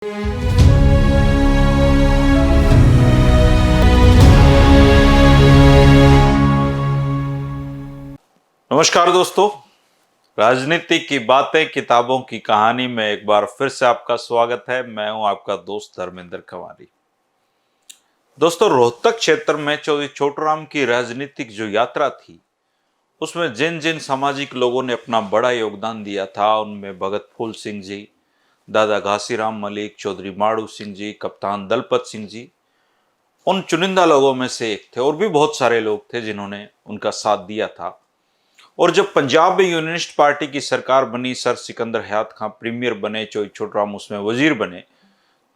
नमस्कार दोस्तों, राजनीति की बातें किताबों की कहानी में एक बार फिर से आपका स्वागत है। मैं हूं आपका दोस्त धर्मेंद्र कंवारी। दोस्तों, रोहतक क्षेत्र में चौधरी छोटूराम की राजनीतिक जो यात्रा थी, उसमें जिन जिन सामाजिक लोगों ने अपना बड़ा योगदान दिया था, उनमें भगत फूल सिंह जी, दादा घासीराम मलिक, चौधरी माड़ू सिंह जी, कप्तान दलपत सिंह जी, उन चुनिंदा लोगों में से एक थे। और भी बहुत सारे लोग थे जिन्होंने उनका साथ दिया था। और जब पंजाब में यूनियनिस्ट पार्टी की सरकार बनी, सर सिकंदर हयात खां प्रीमियर बने, चौधरी छोटूराम उसमें वजीर बने,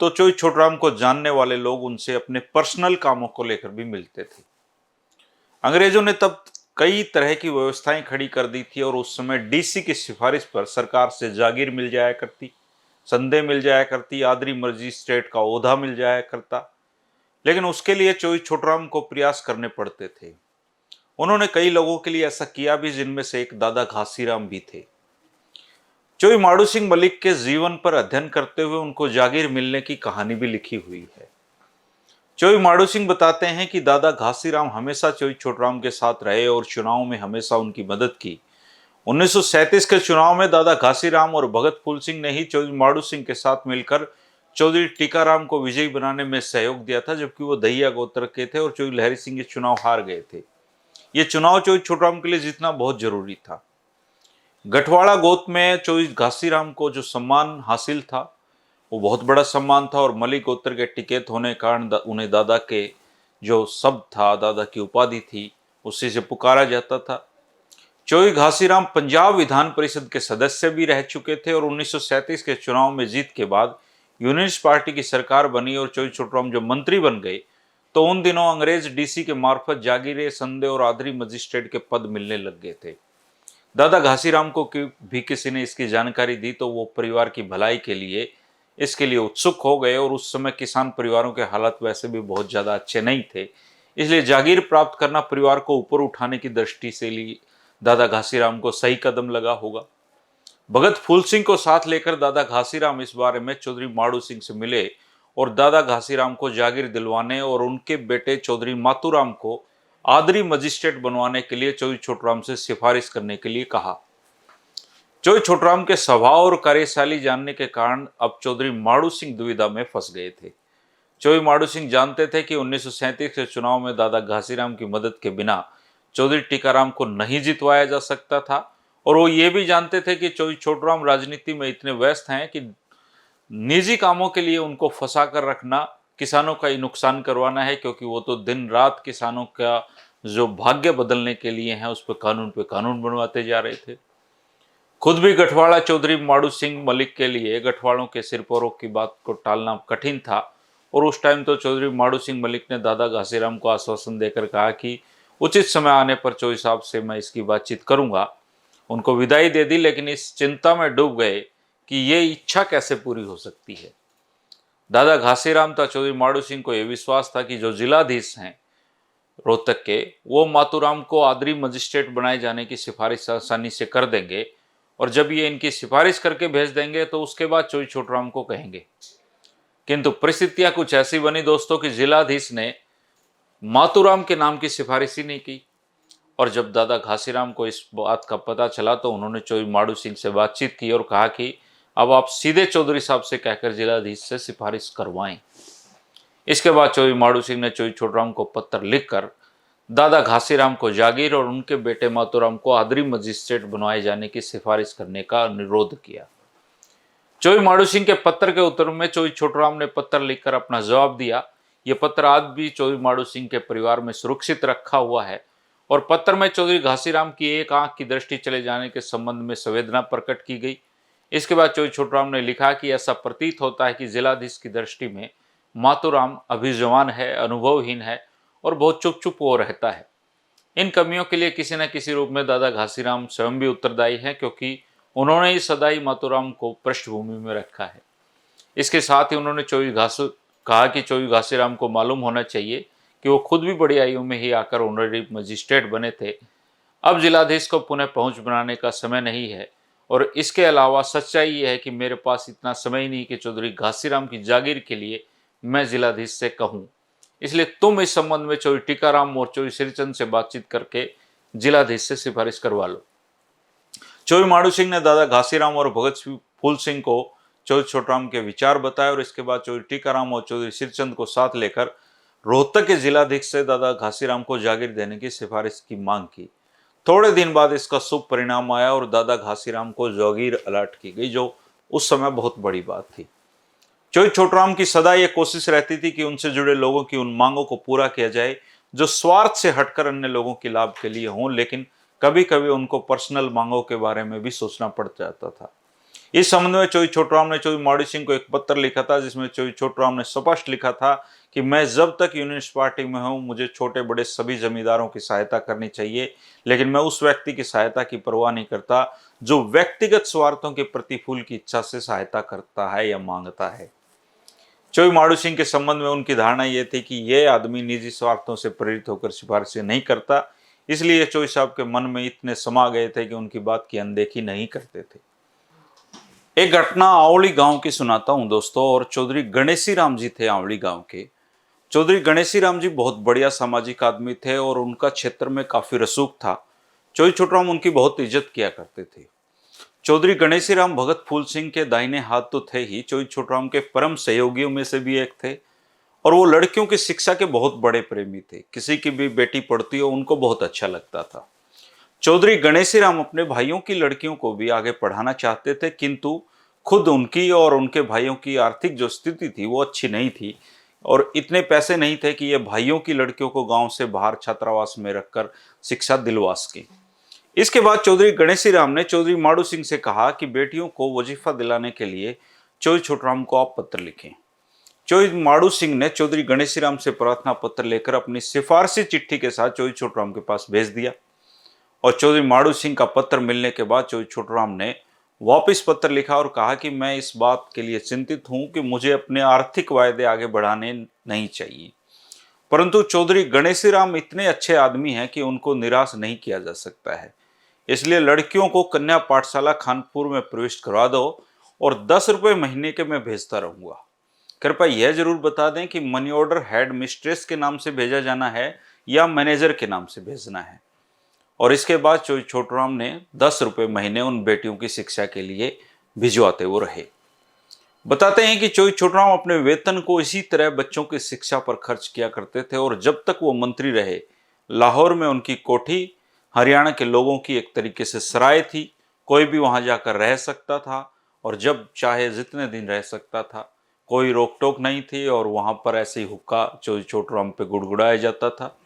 तो चौधरी छोटूराम को जानने वाले लोग उनसे अपने पर्सनल कामों को लेकर भी मिलते थे। अंग्रेजों ने तब कई तरह की व्यवस्थाएं खड़ी कर दी थी और उस समय डीसी की सिफारिश पर सरकार से जागीर मिल जाया करती, संदेह मिल जाया करती, आदरी मजिस्ट्रेट का ओहदा मिल जाया करता। लेकिन उसके लिए चौधरी छोटूराम को प्रयास करने पड़ते थे। उन्होंने कई लोगों के लिए ऐसा किया भी, जिनमें से एक दादा घासीराम भी थे। चौधरी माड़ू सिंह मलिक के जीवन पर अध्ययन करते हुए उनको जागीर मिलने की कहानी भी लिखी हुई है। चौधरी माड़ू सिंह बताते हैं कि दादा घासीराम हमेशा चौधरी छोटूराम के साथ रहे और चुनाव में हमेशा उनकी मदद की। 1937 के चुनाव में दादा घासीराम और भगत फूल सिंह ने ही चौधरी माड़ू सिंह के साथ मिलकर चौधरी टीकाराम को विजयी बनाने में सहयोग दिया था, जबकि वो दहिया गोत्र के थे और चौधरी लहरी सिंह ये चुनाव हार गए थे। ये चुनाव चौधरी छोटूराम के लिए जीतना बहुत जरूरी था। गठवाड़ा गोत में चौधरी घासीराम को जो सम्मान हासिल था, वो बहुत बड़ा सम्मान था और मलिक गोत्र के टिकैत होने के कारण उन्हें दादा के जो शब्द था, दादा की उपाधि थी, उसी से पुकारा जाता था। चौधरी घासीराम पंजाब विधान परिषद के सदस्य भी रह चुके थे और 1937 के चुनाव में जीत के बाद यूनियनिस्ट पार्टी की सरकार बनी और चौधरी छोटूराम जब मंत्री बन गए, तो उन दिनों अंग्रेज डीसी के मार्फत जागीरे, संदेह और आदरी मजिस्ट्रेट के पद मिलने लग गए थे। दादा घासीराम को भी किसी ने इसकी जानकारी दी तो वो परिवार की भलाई के लिए इसके लिए उत्सुक हो गए। और उस समय किसान परिवारों के हालात वैसे भी बहुत ज्यादा अच्छे नहीं थे, इसलिए जागीर प्राप्त करना परिवार को ऊपर उठाने की दृष्टि से लिए दादा घासीराम को सही कदम लगा होगा। भगत फूल सिंह को साथ लेकर दादा घासीराम इस बारे में चौधरी माड़ू सिंह से मिले और दादा घासीराम को जागीर दिलवाने और उनके बेटे चौधरी मातूराम को आदरी मजिस्ट्रेट बनवाने के लिए चौधरी छोटूराम से सिफारिश करने के लिए कहा। चौधरी छोटूराम के स्वभाव और कार्यशैली जानने के कारण अब चौधरी माड़ू सिंह दुविधा में फंस गए थे। चौधरी माड़ू सिंह जानते थे कि 1937 के चुनाव में दादा घासीराम की मदद के बिना चौधरी टीकाराम को नहीं जितवाया जा सकता था और वो ये भी जानते थे कि चौधरी छोटूराम राजनीति में इतने व्यस्त हैं कि निजी कामों के लिए उनको फंसा कर रखना किसानों का ही नुकसान करवाना है, क्योंकि वो तो दिन रात किसानों का जो भाग्य बदलने के लिए हैं उस पे कानून बनवाते जा रहे थे। खुद भी गठवाड़ा चौधरी माड़ू सिंह मलिक के लिए गठवाड़ों के सिरपोरों की बात को टालना कठिन था और उस टाइम तो चौधरी माड़ू सिंह मलिक ने दादा घासीराम को आश्वासन देकर कहा कि उचित समय आने पर चौधरी साहब से मैं इसकी बातचीत करूंगा। उनको विदाई दे दी, लेकिन इस चिंता में डूब गए कि ये इच्छा कैसे पूरी हो सकती है। दादा घासीराम था चौधरी माड़ू सिंह को यह विश्वास था कि जो जिलाधीश हैं रोहतक के, वो मातूराम को आदरी मजिस्ट्रेट बनाए जाने की सिफारिश आसानी से कर देंगे और जब ये इनकी सिफारिश करके भेज देंगे तो उसके बाद चौधरी छोटूराम को कहेंगे। किंतु परिस्थितियां कुछ ऐसी बनी दोस्तों कि जिलाधीश ने मातूराम के नाम की सिफारिश ही नहीं की और जब दादा घासीराम को इस बात का पता चला तो उन्होंने चौधरी माड़ू सिंह से बातचीत की और कहा कि अब आप सीधे चौधरी साहब से कहकर जिलाधीश से सिफारिश करवाएं। इसके बाद चौधरी माड़ू सिंह ने चौधरी छोटूराम को पत्र लिखकर दादा घासीराम को जागीर और उनके बेटे मातूराम को आदरी मजिस्ट्रेट बनवाए जाने की सिफारिश करने का अनुरोध किया। चौधरी माड़ू सिंह के पत्र के उत्तर में चौधरी छोटूराम ने पत्र लिखकर अपना जवाब दिया। यह पत्र आज भी चौधरी माड़ू सिंह के परिवार में सुरक्षित रखा हुआ है और पत्र में चौधरी घासीराम की एक आंख की दृष्टि चले जाने के संबंध में संवेदना प्रकट की गई। इसके बाद चौधरी छोटूराम ने लिखा कि ऐसा प्रतीत होता है कि जिलाधीश की दृष्टि में मातूराम अभी जवान है, अनुभवहीन है और बहुत चुप चुप हो रहता है। इन कमियों के लिए किसी न किसी रूप में दादा घासीराम स्वयं भी उत्तरदायी हैं, क्योंकि उन्होंने ही सदाई मातूराम को पृष्ठभूमि में रखा है। इसके साथ ही उन्होंने कहा कि चौधरी घासीराम को मालूम होना चाहिए कि वो खुद भी बड़ी आयु में ही आकर ऑनरेरी मजिस्ट्रेट बने थे। अब जिलाधीश को पुनः पहुंच बनाने का समय नहीं है और इसके अलावा सच्चाई ये है कि मेरे पास इतना समय ही नहीं कि चौधरी घासीराम की जागीर के लिए मैं जिलाधीश से कहूँ, इसलिए तुम इस संबंध में चौधरी टीकाराम और चौधरी श्रीचंद से बातचीत करके जिलाधीश से सिफारिश करवा लो। चौधरी माड़ू सिंह ने दादा घासीराम और भगत फूल सिंह को चौधरी छोटराम के विचार बताए और इसके बाद चौधरी टीकाराम और चौधरी श्रीचंद को साथ लेकर रोहतक के जिलाधीश से दादा घासीराम को जागीर देने की सिफारिश की मांग की। थोड़े दिन बाद इसका शुभ परिणाम आया और दादा घासीराम को जागीर अलॉट की गई, जो उस समय बहुत बड़ी बात थी। चौधरी छोटराम की सदा यह कोशिश रहती थी कि उनसे जुड़े लोगों की उन मांगों को पूरा किया जाए जो स्वार्थ से हटकर अन्य लोगों के लाभ के लिए हों, लेकिन कभी कभी उनको पर्सनल मांगों के बारे में भी सोचना पड़ जाता था। इस संबंध में चौधरी छोटराम ने चौधरी माड़ू सिंह को एक पत्र लिखा था, जिसमें चौधरी छोटराम ने स्पष्ट लिखा था कि मैं जब तक यूनियनिस्ट पार्टी में हूं मुझे छोटे बड़े सभी जमींदारों की सहायता करनी चाहिए, लेकिन मैं उस व्यक्ति की सहायता की परवाह नहीं करता जो व्यक्तिगत स्वार्थों के प्रतिफूल की इच्छा से सहायता करता है या मांगता है। चौधरी माड़ू सिंह के संबंध में उनकी धारणा यह थी कि यह आदमी निजी स्वार्थों से प्रेरित होकर सिफारिशें नहीं करता, इसलिए चौधरी साहब के मन में इतने समा गए थे कि उनकी बात की अनदेखी नहीं करते थे। एक घटना आवली गांव की सुनाता हूं दोस्तों, और चौधरी गणेशी राम जी थे आवली गांव के। चौधरी गणेशी राम जी बहुत बढ़िया सामाजिक आदमी थे और उनका क्षेत्र में काफी रसूख था। चौधरी छोटराम उनकी बहुत इज्जत किया करते थे। चौधरी गणेशी राम भगत फूल सिंह के दाहिने हाथ तो थे ही, चौधरी छोटराम के परम सहयोगियों में से भी एक थे और वो लड़कियों की शिक्षा के बहुत बड़े प्रेमी थे। किसी की भी बेटी पढ़ती हो उनको बहुत अच्छा लगता था। चौधरी गणेशी राम अपने भाइयों की लड़कियों को भी आगे पढ़ाना चाहते थे, किंतु खुद उनकी और उनके भाइयों की आर्थिक जो स्थिति थी वो अच्छी नहीं थी और इतने पैसे नहीं थे कि ये भाइयों की लड़कियों को गांव से बाहर छात्रावास में रखकर शिक्षा दिलवा सके। इसके बाद चौधरी गणेशी राम ने चौधरी माड़ू सिंह से कहा कि बेटियों को वजीफा दिलाने के लिए चौधरी छोटराम को आप पत्र लिखें। चौधरी माड़ू सिंह ने चौधरी गणेशी राम से प्रार्थना पत्र लेकर अपनी सिफारशी चिट्ठी के साथ चौधरी छोटराम के पास भेज दिया और चौधरी माड़ू सिंह का पत्र मिलने के बाद चौधरी छोटराम ने वापस पत्र लिखा और कहा कि मैं इस बात के लिए चिंतित हूं कि मुझे अपने आर्थिक वायदे आगे बढ़ाने नहीं चाहिए, परंतु चौधरी गणेशी राम इतने अच्छे आदमी हैं कि उनको निराश नहीं किया जा सकता है, इसलिए लड़कियों को कन्या पाठशाला खानपुर में प्रविष्ट करवा दो और 10 रुपये महीने के मैं भेजता रहूंगा। कृपया यह जरूर बता दें कि मनी ऑर्डर हेड मिस्ट्रेस के नाम से भेजा जाना है या मैनेजर के नाम से भेजना है। और इसके बाद चौधरी छोटराम ने 10 रुपये महीने उन बेटियों की शिक्षा के लिए भिजवाते वो रहे। बताते हैं कि चौधरी छोटराम अपने वेतन को इसी तरह बच्चों की शिक्षा पर खर्च किया करते थे और जब तक वो मंत्री रहे लाहौर में उनकी कोठी हरियाणा के लोगों की एक तरीके से सराय थी। कोई भी वहां जाकर रह सकता था और जब चाहे जितने दिन रह सकता था, कोई रोक टोक नहीं थी और वहां पर ऐसे ही हुक्का चौधरी छोटराम पे गुड़गुड़ाया जाता था।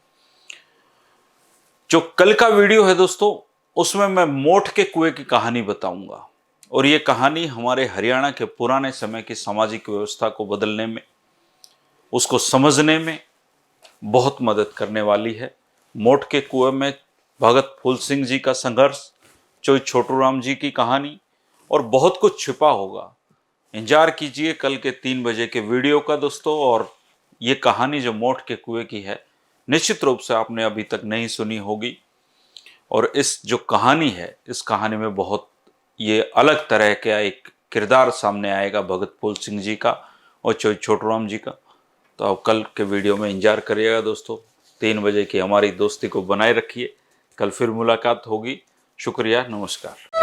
जो कल का वीडियो है दोस्तों, उसमें मैं मोठ के कुएं की कहानी बताऊंगा और ये कहानी हमारे हरियाणा के पुराने समय की सामाजिक व्यवस्था को बदलने में, उसको समझने में बहुत मदद करने वाली है। मोठ के कुएं में भगत फूल सिंह जी का संघर्ष, चौधरी छोटूराम जी की कहानी और बहुत कुछ छिपा होगा। इंतजार कीजिए कल के 3 बजे के वीडियो का दोस्तों। और ये कहानी जो मोठ के कुएं की है निश्चित रूप से आपने अभी तक नहीं सुनी होगी और इस जो कहानी है इस कहानी में बहुत ये अलग तरह का एक किरदार सामने आएगा भगत फूल सिंह जी का और चौधरी छोटूराम जी का। तो आप कल के वीडियो में इंतजार करिएगा दोस्तों। 3 बजे की हमारी दोस्ती को बनाए रखिए। कल फिर मुलाकात होगी। शुक्रिया, नमस्कार।